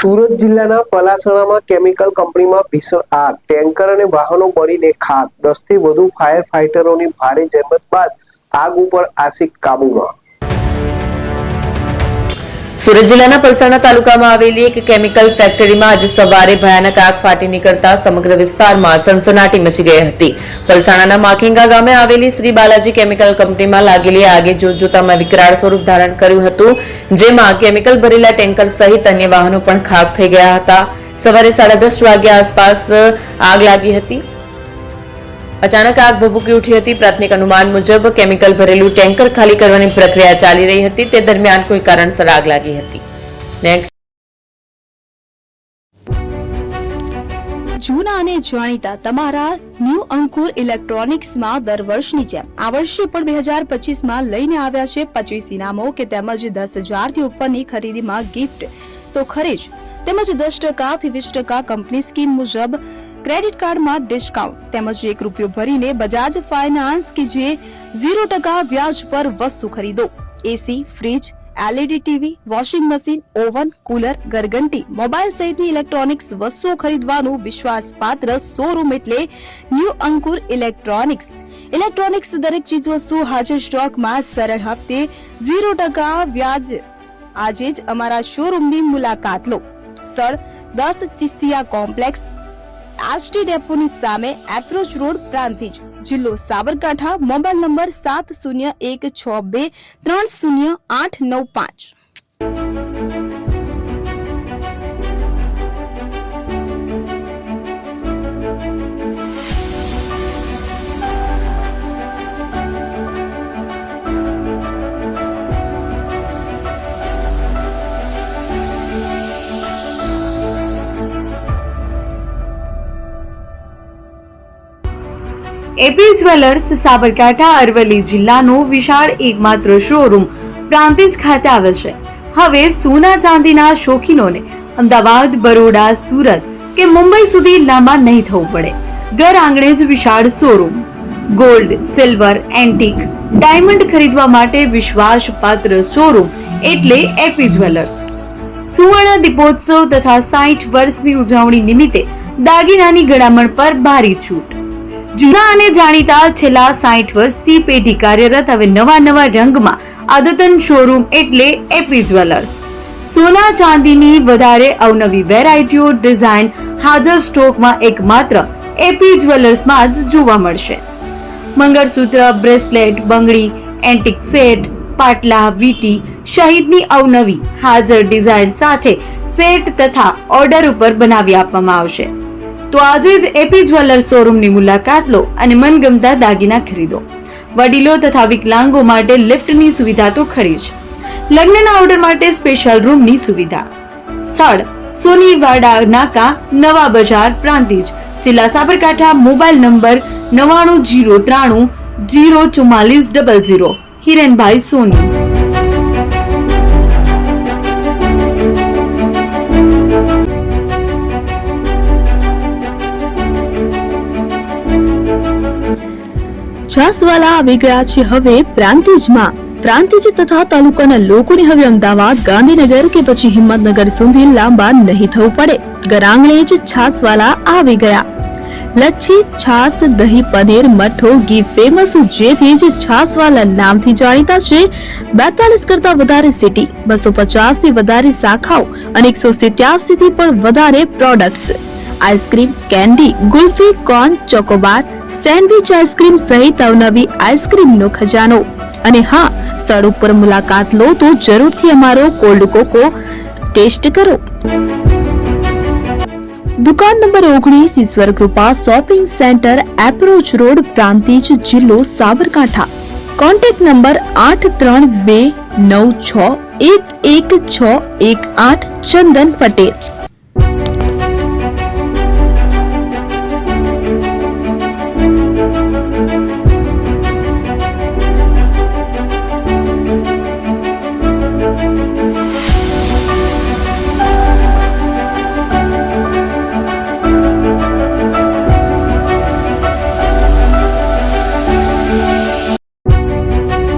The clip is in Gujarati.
સુરત જિલ્લાના પલાસણામાં કેમિકલ કંપનીમાં ભીષણ આગ, ટેન્કર અને વાહનો બળીને ખાક, 10 થી વધુ ફાયર ફાઈટરોની ભારે જહેમત બાદ આગ ઉપર આંશિક કાબૂમાં। સુરત જિલ્લાના પલસાણા તાલુકામાં આવેલી એક કેમિકલ ફેક્ટરીમાં આજે સવારે ભયાનક આગ ફાટી નીકળતા સમગ્ર વિસ્તારમાં સનસનાટી મચી ગઈ હતી। પલસાણાના માખીંગા ગામે આવેલી શ્રી બાલાજી કેમિકલ કંપનીમાં લાગેલી આગે જોતજોતામાં વિકરાળ સ્વરૂપ ધારણ કર્યું હતું, જેમાં કેમિકલ ભરેલા ટેન્કર સહિત અન્ય વાહનો પણ ખાક થઈ ગયા હતા। સવારે 10:30 વાગ્યા આસપાસ આગ લાગી હતી। અચાનક આગ ભભૂકી ઉઠી હતી। પ્રાથમિક અનુમાન મુજબ કેમિકલ ભરેલું ટેન્કર ખાલી કરવાની પ્રક્રિયા ચાલી રહી હતી, તે દરમિયાન કોઈ કારણસર આગ લાગી હતી। નેક્સ્ટ, જૂના અને જાણીતા તમારા ન્યૂ અંકુર ઇલેક્ટ્રોનિક્સમાં દર વર્ષની જેમ આ વર્ષે પણ 2025માં લઈને આવ્યા છે 25 ઇનામો કે તેમજ 10,000 થી ઉપરની ખરીદીમાં ગિફ્ટ તો ખરી જ, તેમજ 10% થી 20% કંપની સ્કીમ મુજબ ક્રેડિટ કાર્ડમાં ડિસ્કાઉન્ટ તેમજ ₹1 ભરીને બજાજ ફાઇનાન્સ કે જે 0% વ્યાજ પર વસ્તુ ખરીદો। AC, fridge, LED TV, washing machine, oven, cooler, ગરગંટી, મોબાઈલ સહિતની ઇલેક્ટ્રોનિક્સ વસ્તુઓ ખરીદવાનું વિશ્વાસપાત્ર શોરૂમ એટલે ન્યૂ અંકુર ઇલેક્ટ્રોનિક્સ। ઇલેક્ટ્રોનિક્સ દરેક ચીજ વસ્તુ હાજર સ્ટોકમાં સરળ હપ્તે 0% વ્યાજ। આજે જ અમારા શોરૂમની મુલાકાત લો। સ્થળ 10 ચિસ્તિયા કોમ્પ્લેક્સ, આષ્ટી ડેપોની સામે, એપ્રોચ રોડ, પ્રાંતિજ, જિલ્લો Sabarkantha. Mobile number 7016230895। AP jewellers Sabarkantha Aravalli જિલ્લાનો વિશાળ એકમાત્ર શોરૂમ પ્રાંતિજ ખાતે આવેલ છે। હવે સોના ચાંદીના શોખીનોને અમદાવાદ, બરોડા, સુરત કે મુંબઈ સુધી લાંબા નહીં થવું પડે। ઘર આંગણે જ વિશાળ showroom. Gold, silver, antique, diamond ખરીદવા માટે વિશ્વાસપાત્ર શોરૂમ એટલે એપી જ્વેલર્સ। સુવર્ણ દીપોત્સવ તથા 60 વર્ષની ઉજવણી નિમિત્તે દાગીનાની ગળામણ પર ભારી છૂટ। જૂના અને જાણીતા છેલ્લા 60 વર્ષથી પેઢી કાર્યરત હવે નવા રંગમાં અદ્યતન શોરૂમ એટલે એપી જ્વેલર્સ। સોના ચાંદીની વધારે અવનવી વેરાયટીઓ, ડિઝાઇન હાજર સ્ટોકમાં એકમાત્ર એપી જ્વેલર્સમાં જ જોવા મળશે। મંગળસૂત્ર, બ્રેસલેટ, બંગડી, એન્ટિક સેટ, પાટલા, વીટી સહિતની અવનવી હાજર ડિઝાઇન સાથે સેટ તથા ઓર્ડર ઉપર બનાવી આપવામાં આવશે। તો આજે જ એપી જ્વેલર્સ શોરૂમની મુલાકાત લો અને મનગમતા દાગીના ખરીદો। વડીલો તથા વિકલાંગો માટે લિફ્ટની સુવિધા તો ખરી જ, લગ્નના ઓર્ડર માટે સ્પેશિયલ રૂમની સુવિધા। સ્થળ સોનીવાડા નાકા, નવા બજાર, પ્રાંતિજ, જિલ્લા સાબરકાંઠા। Mobile number 9903004400। હિરેનભાઈ સોની। છાસવાલા આવી ગયા છે હવે પ્રાંતિજમાં। પ્રાંતિજ તથા તાલુકાના લોકોને હવે અમદાવાદ, ગાંધીનગર કે પછી હિંમતનગર સુધી લાંબા નહીં થવું પડે। ઘર આંગણે જ છાસવાલા આવી ગયા। લચ્છી, છાસ, દહીં, પનીર, મઠો, ઘી ફેમસ, જેથી જ છાસવાલા નામથી જાણીતા છે। 42 કરતા વધારે સિટી, 250 થી વધારે શાખાઓ અને 187 થી પણ વધારે products. Ice cream, candy, kulfi, corn, Chocobar, sandwich ice cream સહિત અવનવી આઈસ્ક્રીમનો ખજાનો। અને હા, સ્થળ ઉપર મુલાકાત લો તો જરૂરથી અમારો કોલ્ડ કોકો ટેસ્ટ કરો। દુકાન નંબર 19, Ishwar Krupa shopping centre, approach road, Prantij, જિલ્લો સાબરકાંઠા। Contact number 8329611618। ચંદન પટેલ।